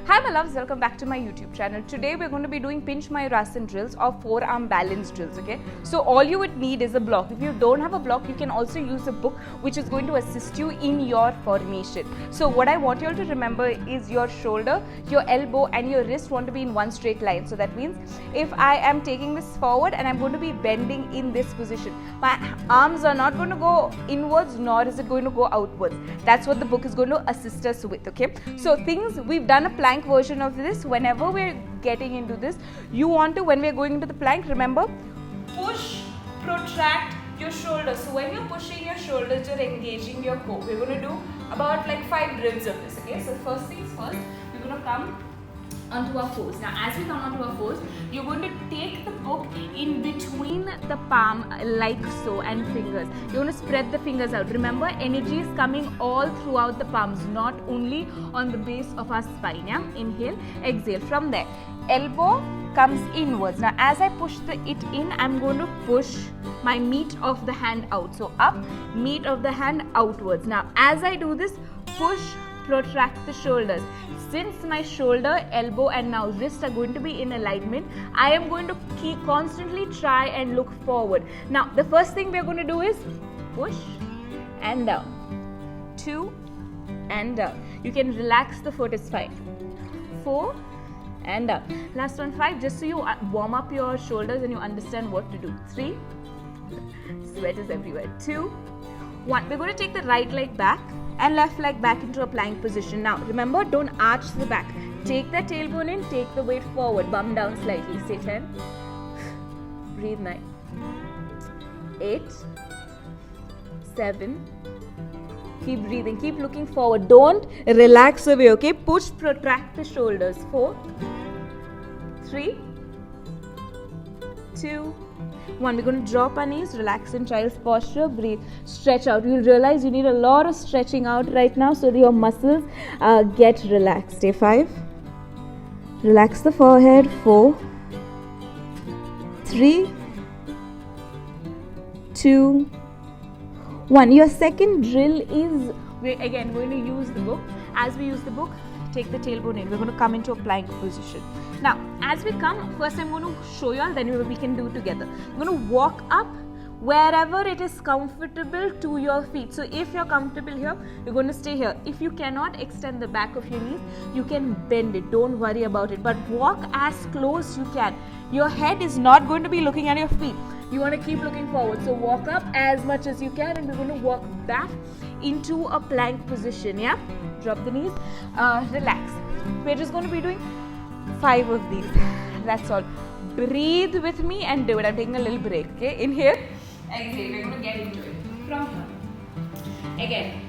Hi my loves, welcome back to my YouTube channel. Today we're going to be doing Pincha Mayurasana drills or forearm balance drills, okay? So all you would need is a block. If you don't have a block, you can also use a book which is going to assist you in your formation. So what I want you all to remember is your shoulder, your elbow and your wrist want to be in one straight line. So that means if I am taking this forward and I'm going to be bending in this position, my arms are not going to go inwards nor is it going to go outwards. That's what the book is going to assist us with, okay? So things, we've done a plank version of this. Whenever we're getting into this, you want to, when we're going into the plank, remember, push, protract your shoulders. So when you're pushing your shoulders, you're engaging your core. We're going to do about like 5 drills of this, okay? So first things first, we're going to come onto our fours. Now as we come onto our fours, you're going to take the book in between the palm like so and fingers. You're going to spread the fingers out. Remember, energy is coming all throughout the palms, not only on the base of our spine. Yeah? Inhale, exhale. From there, elbow comes inwards. Now as I push it in, I'm going to push my meat of the hand out. So up, meat of the hand outwards. Now as I do this, push, protract the shoulders. Since my shoulder, elbow and now wrist are going to be in alignment, I am going to constantly try and look forward. Now the first thing we are going to do is push and down, 2 and down. You can relax the foot, it's fine. 4 and down. Last one, 5, just so you warm up your shoulders and you understand what to do. 3, sweat is everywhere. 2, 1. We're going to take the right leg back and left leg back into a plank position. Now remember, don't arch the back. Take the tailbone in, take the weight forward, bum down slightly. Stay 10. Breathe 9. 8. 7. Keep breathing, keep looking forward. Don't relax away, okay? Push, protract the shoulders. 4. 3. 2. 1. We're going to drop our knees, relax in child's posture, breathe, stretch out. You'll realize you need a lot of stretching out right now so that your muscles get relaxed. Stay 5. Relax the forehead. 4. 3. 2. 1. Your second drill is, we're again going to use the book. As we use the book, take the tailbone in. We're going to come into a plank position. Now, as we come, first I'm going to show you all, then we can do together. We're going to walk up wherever it is comfortable to your feet. So if you're comfortable here, you're going to stay here. If you cannot extend the back of your knees, you can bend it. Don't worry about it. But walk as close you can. Your head is not going to be looking at your feet. You want to keep looking forward. So walk up as much as you can and we're going to walk back into a plank position. Yeah? Drop the knees. Relax. We're just going to be doing 5 of these. That's all. Breathe with me and do it. I'm taking a little break. Okay? Inhale. Exhale. We're going to get into it. From here. Again.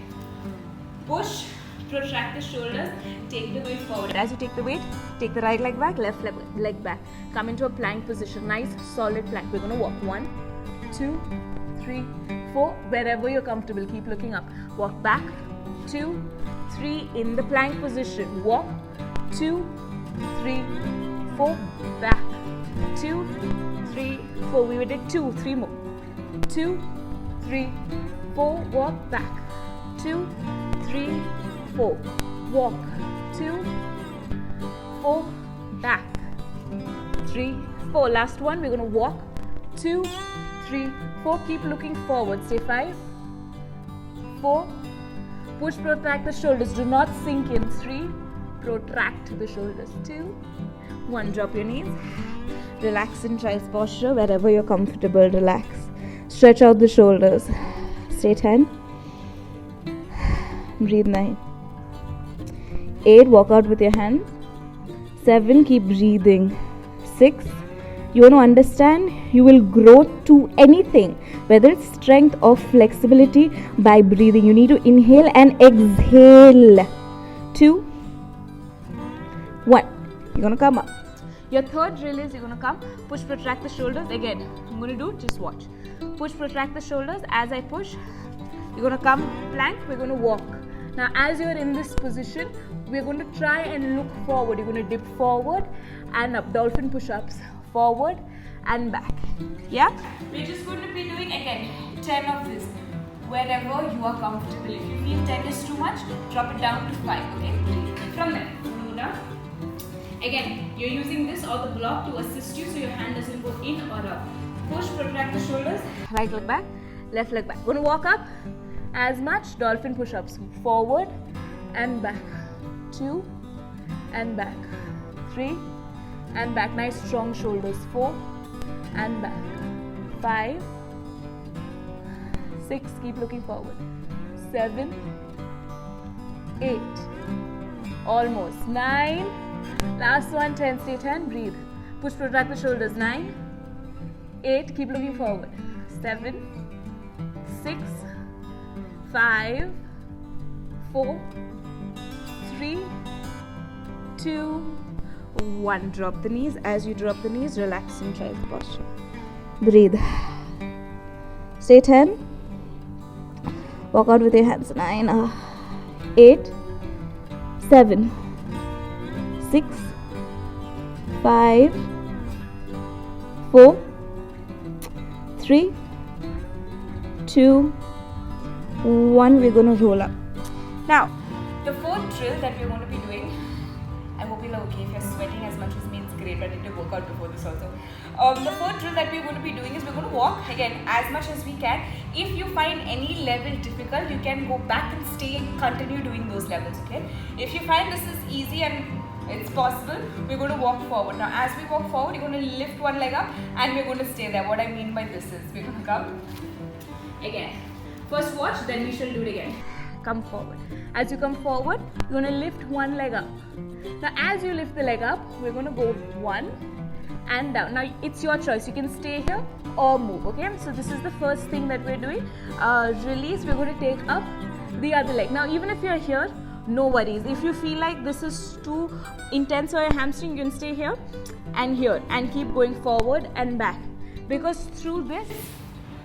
Push. Protract the shoulders. Take the weight forward. As you take the weight, take the right leg back, left leg back. Come into a plank position. Nice, solid plank. We're going to walk. 1, 2, 3, 4. Wherever you're comfortable, keep looking up. Walk back. 2, 3. In the plank position. Walk. 2, 3, 4. Back. 2, 3, 4. We will take 2, 3 more. 2, 3, 4. Walk back. 2, 3, 4. Walk. 2, 4. Back. 3, 4. Last one. We're going to walk. 2, 3, 4. Keep looking forward. Stay 5. 4. Push, protract the shoulders. Do not sink in. 3. Protract the shoulders. 2, 1. Drop your knees. Relax in child's posture. Wherever you're comfortable, relax. Stretch out the shoulders. Stay 10. Breathe 9. 8. Walk out with your hands. 7. Keep breathing. 6. You want to understand, you will grow to anything, whether it's strength or flexibility, by breathing. You need to inhale and exhale. 2, 1. You're going to come up. Your third drill is you're going to come, push, protract the shoulders. Again, I'm going to do, just watch. Push, protract the shoulders. As I push, you're going to come plank, we're going to walk. Now as you're in this position, we're going to try and look forward. You're going to dip forward and up. Dolphin push-ups. Forward and back. Yeah? We're just going to be doing again 10 of this. Wherever you are comfortable. If you feel 10 is too much, drop it down to 5. Okay? From there, do down. Again, you're using this or the block to assist you so your hand doesn't go in or out. Push, protract the shoulders. Right leg back, left leg back. Going to walk up as much. Dolphin push-ups. Forward and back. 2 and back. 3 and back. Nice strong shoulders. 4 and back. 5, 6. Keep looking forward. 7, 8. Almost. 9. Last one. 10. Stay 10. Breathe. Push, protract the shoulders. 9, 8. Keep looking forward. 7, 6, 5, 4, 3, 2, 1. Drop the knees. As you drop the knees, relax in child's posture. Breathe. Stay 10. Walk out with your hands. 9, 8, 7, 6, 5, 4, 3, 2, 1. We're going to roll up. Now, the fourth drill that we're going to be doing, I hope you're okay. If you're sweating as much as me, it's great, but I did work out before this also. The fourth drill that we're going to be doing is we're going to walk again as much as we can. If you find any level difficult, you can go back and stay and continue doing those levels, okay? If you find this is easy and it's possible, we're going to walk forward. Now, as we walk forward, you're going to lift one leg up and we're going to stay there. What I mean by this is, we're going to come again. First watch, then we shall do it again. Come forward. As you come forward, you're going to lift one leg up. Now, as you lift the leg up, we're going to go 1 and down. Now, it's your choice. You can stay here or move, okay? So, this is the first thing that we're doing. Release, we're going to take up the other leg. Now, even if you're here, no worries. If you feel like this is too intense for your hamstring, you can stay here and keep going forward and back. Because through this,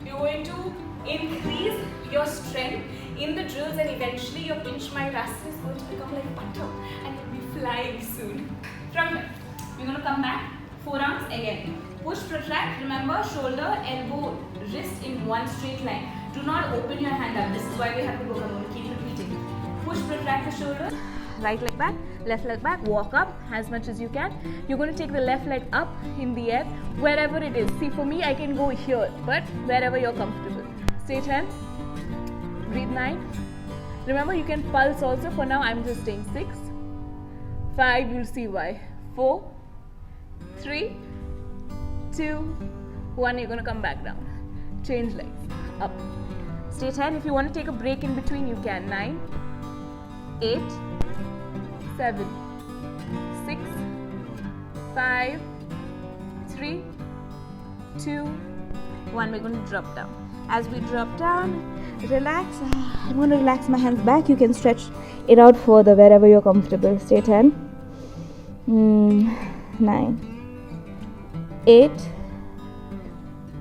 you're going to increase your strength in the drills and eventually your Pincha Mayurasana is going to become like butter and you'll be flying soon. From there, we're going to come back, forearms again. Push, protract, remember shoulder, elbow, wrist in one straight line. Do not open your hand up. This is why we have to go. I'm going to keep repeating. Push, protract the shoulders. Right leg back, left leg back, walk up as much as you can. You're going to take the left leg up in the air, wherever it is. See, for me, I can go here, but wherever you're comfortable. Stay 10. Breathe 9. Remember, you can pulse also. For now, I'm just staying 6, 5, you'll see why. 4, 3, 2, 1. You're going to come back down. Change legs. Up. Stay 10. If you want to take a break in between, you can. 9, 8, 7, 6, 5, 3, 2, 1. We're going to drop down. As we drop down, relax. I'm going to relax my hands back. You can stretch it out further wherever you're comfortable. Stay 10, 9, 8,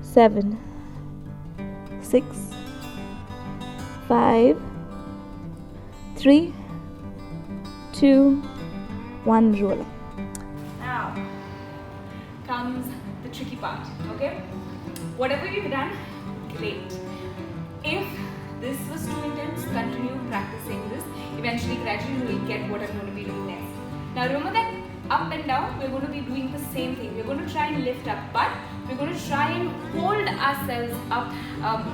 7, 6, 5, 3, 2, 1. Roll up. Now comes the tricky part, okay? Whatever you've done, great. If this was too intense, continue practicing this. Eventually, gradually, you will get what I'm going to be doing next. Now, remember that up and down, we're going to be doing the same thing. We're going to try and lift up, but we're going to try and hold ourselves up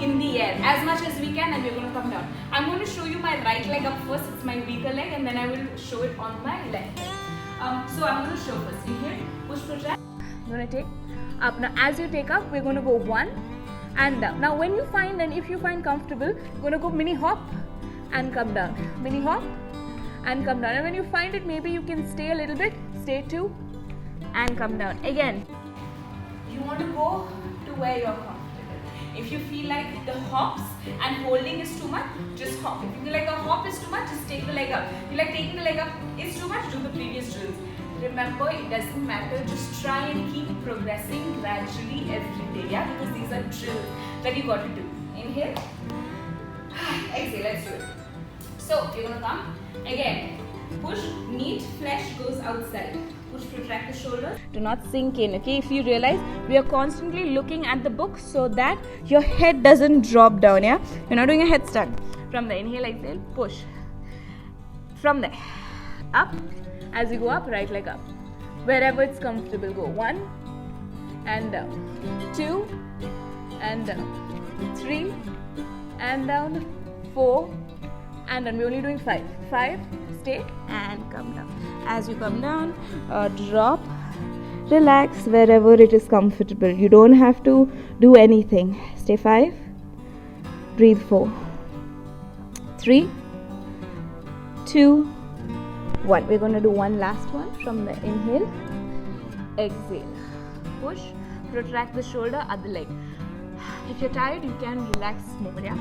in the air as much as we can, and we're going to come down. I'm going to show you my right leg up first. It's my weaker leg, and then I will show it on my left leg. So I'm going to show first. Inhale, push, protract. I'm going to take up. Now, as you take up, we're going to go 1 and down. Now, when you find and if you find comfortable, you're going to go mini hop and come down. Mini hop and come down. And when you find it, maybe you can stay a little bit. Stay 2 and come down. Again, you want to go to where you're comfortable. If you feel like the hops and holding is too much, just hop. If you feel like a hop is too much, just take the leg up. If you feel like taking the leg up is too much, do the previous drills. Remember, it doesn't matter. Just try and keep progressing gradually every day. Yeah, because these are drills that you got to do. Inhale. Exhale. Let's do it. So you're gonna come again. Push. Meat. Flesh goes outside. Push. Protract the shoulders. Do not sink in. Okay. If you realize, we are constantly looking at the book so that your head doesn't drop down. Yeah. You're not doing a headstand. From there, inhale. Exhale. Push. From there, up. As you go up, right leg up. Wherever it's comfortable, go. 1 and down, 2 and down, 3 and down, 4 and down. We're only doing 5. 5, stay and come down. As you come down, drop, relax wherever it is comfortable. You don't have to do anything. Stay 5, breathe 4, 3, 2, 1. We're going to do one last one from the inhale, exhale, push, protract the shoulder, other leg. If you're tired, you can relax more, yeah?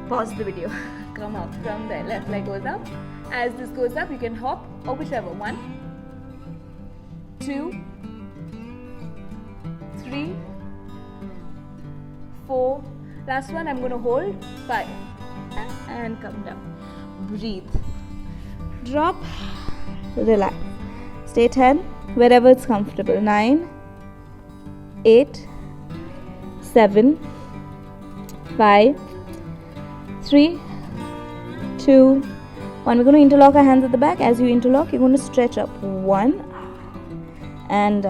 Pause the video. Come up from there, left leg goes up. As this goes up, you can hop or whichever. 1, 2, 3, 4. Last one, I'm going to hold 5 and come down. Breathe. Drop, relax. Stay 10, wherever it's comfortable. 9, 8, 7, 5, 3, 2, 1. We're going to interlock our hands at the back. As you interlock, you're going to stretch up. 1 and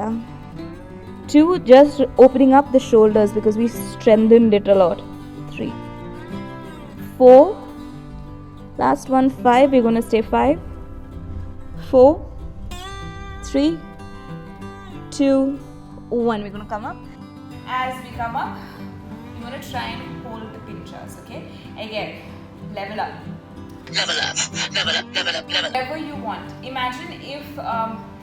2, just opening up the shoulders because we strengthened it a lot. 3, 4, last one, 5. We're going to stay 5, 4, 3, 2, 1. We're going to come up. As we come up, you're going to try and hold the pinchas, okay? Again, level up. Level up, level up, level up, level up. Whatever you want. Imagine if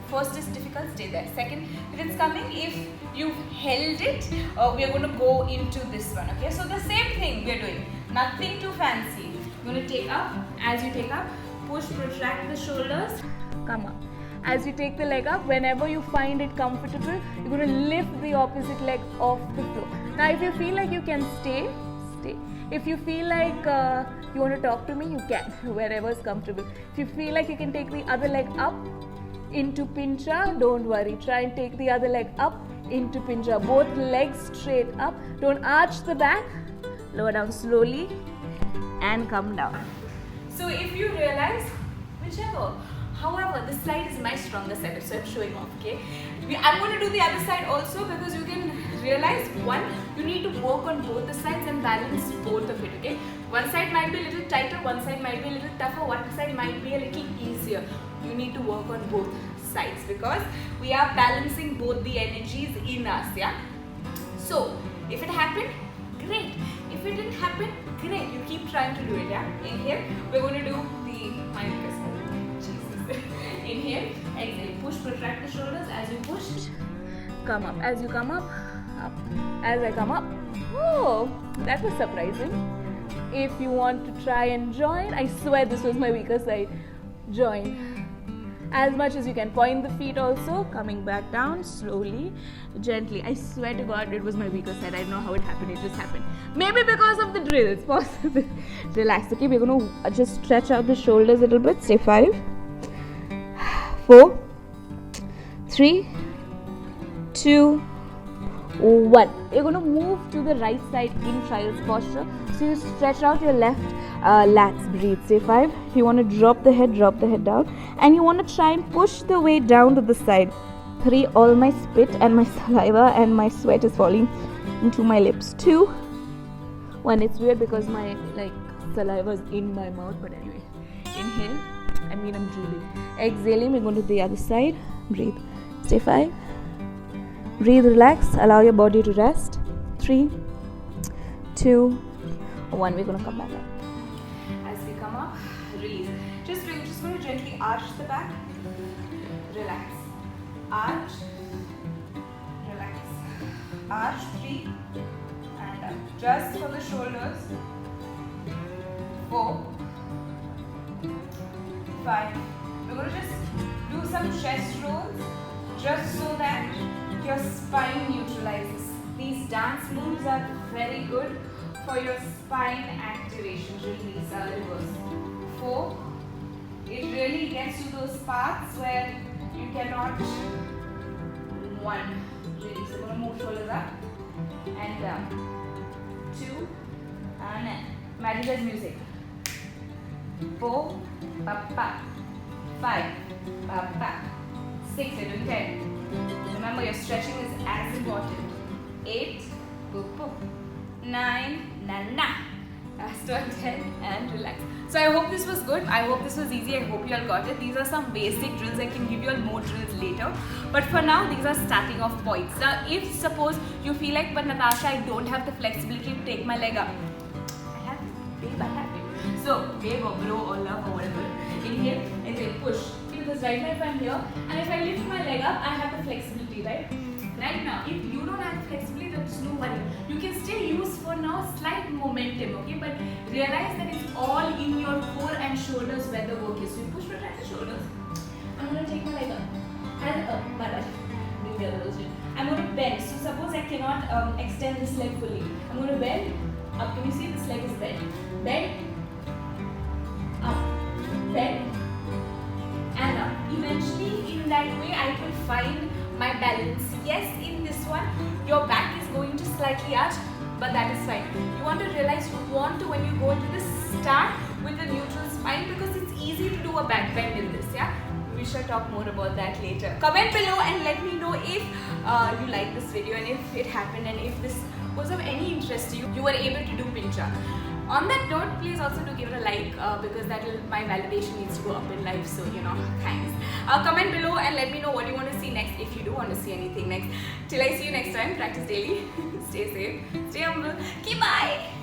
first is difficult, stay there. Second, if it's coming, if you've held it, we are going to go into this one, okay? So the same thing we are doing. Nothing too fancy. You're going to take up. As you take up, push, protract the shoulders, come up. As you take the leg up, whenever you find it comfortable, you're going to lift the opposite leg off the floor. Now, if you feel like you can stay, stay. If you feel like you want to talk to me, you can, wherever is comfortable. If you feel like you can take the other leg up into pincha, don't worry. Try and take the other leg up into pincha. Both legs straight up. Don't arch the back. Lower down slowly and come down. So if you realize, whichever. However, this side is my stronger side, so I'm showing off, okay? I'm going to do the other side also because you can realize, one, you need to work on both the sides and balance both of it, okay? One side might be a little tighter, one side might be a little tougher, one side might be a little easier. You need to work on both sides because we are balancing both the energies in us, yeah? So, if it happened, great. If it didn't happen, great. You keep trying to do it, yeah? Inhale, we're going to do the Mayurasana. Inhale, exhale, push, protract the shoulders. As you push, come up. As you come up, up. As I come up, oh, that was surprising. If you want to try and join, I swear this was my weaker side. Join. As much as you can. Point the feet also, coming back down slowly, gently. I swear to God, it was my weaker side. I don't know how it happened. It just happened. Maybe because of the drills. Possible. Relax. Okay, we're going to just stretch out the shoulders a little bit. Stay 5, 4, 3, 2, 1. You're going to move to the right side in child's posture. So you stretch out your left lats. Breathe. Say 5. You want to drop the head down. And you want to try and push the weight down to the side. 3. All my spit and my saliva and my sweat is falling into my lips. 2, 1. It's weird because my saliva is in my mouth, but anyway. Inhale. I'm drooling. Exhaling, we're going to the other side. Breathe. Stay 5. Breathe, relax. Allow your body to rest. 3, 2, 1. We're going to come back up. As we come up, release. We're just going to gently arch the back. Relax. Arch. Relax. Arch. 3. And up. Just for the shoulders. 4. 5. We're going to just do some chest rolls just so that your spine neutralizes. These dance moves are very good for your spine activation. Release, reverse. 4. It really gets you those parts where you cannot. 1. Release. We're going to move shoulders up and down. 2 and imagine there's music. 4. Pa, 5, pa, 6, 6, you're doing 10. Remember, your stretching is as important. 8, boop, boop. 9, na, na. Last one, 10, and relax. So I hope this was good. I hope this was easy. I hope you all got it. These are some basic drills. I can give you all more drills later. But for now, these are starting off points. Now, if suppose you feel like, but Natasha, I don't have the flexibility to take my leg up. I have it, babe, I have it. So, babe or bro or love or whatever. Inhale, exhale, push. Because right now if I'm here, and if I lift my leg up, I have the flexibility, right? Right now, if you don't have flexibility, there's no worry. You can still use for now slight momentum, okay? But realize that it's all in your core and shoulders where the work is. So you push, protect the shoulders. I'm going to take my leg up and up, my right. Do the other version. I'm going to bend. So suppose I cannot extend this leg fully. I'm going to bend up. Can you see this leg is bent? Bend, up, bend, and up. Eventually, in that way, I will find my balance. Yes, in this one, your back is going to slightly arch, but that is fine. You want to realize you want to, when you go into this, start with the neutral spine because it's easy to do a back bend in this, yeah? We shall talk more about that later. Comment below and let me know if you like this video and if it happened and if this was of any interest to you. You were able to do Pincha. On that note, please also do give it a like because that will, my validation needs to go up in life. So, you know, thanks. Comment below and let me know what you want to see next if you do want to see anything next. Till I see you next time, practice daily. Stay safe, stay humble. Okay, bye.